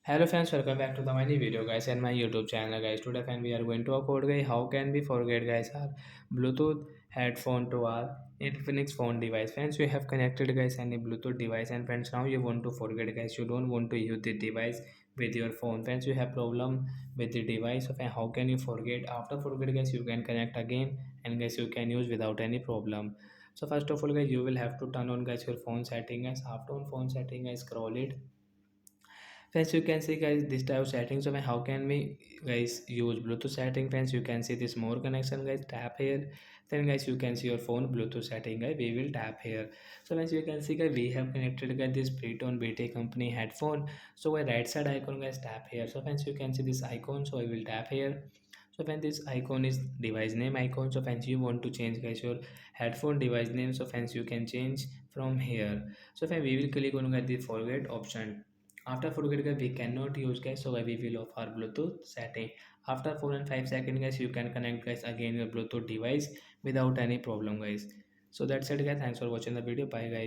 Hello friends, welcome back to the mini video guys and my YouTube channel guys. Today friend we are going to upload guys how can we forget guys our Bluetooth headphone to our Infinix phone device. Friends we have connected guys any Bluetooth device and friends now you want to forget guys, you don't want to use the device with your phone. Friends you have problem with the device, so how can you forget? After forget guys you can connect again and guys you can use without any problem. So first of all guys you will have to turn on guys your phone setting guys. After on phone setting guys, scroll it. Friends, you can see guys this type of settings. So how can we guys use Bluetooth setting? Friends, you can see this more connection guys, tap here. Then guys you can see your phone Bluetooth setting guys, we will tap here. So as you can see guys, we have connected guys this Pre-tone BT company headphone. So my right side icon guys, tap here. So friends, you can see this icon, so I will tap here. So when this icon is device name icon, so friends you want to change guys your headphone device name, so friends you can change from here. So if we will click on guys the forget option. After forget guys we cannot use guys, so we will off our Bluetooth setting. After 4 and 5 seconds guys you can connect guys again your Bluetooth device without any problem guys. So that's it guys, thanks for watching the video, bye guys.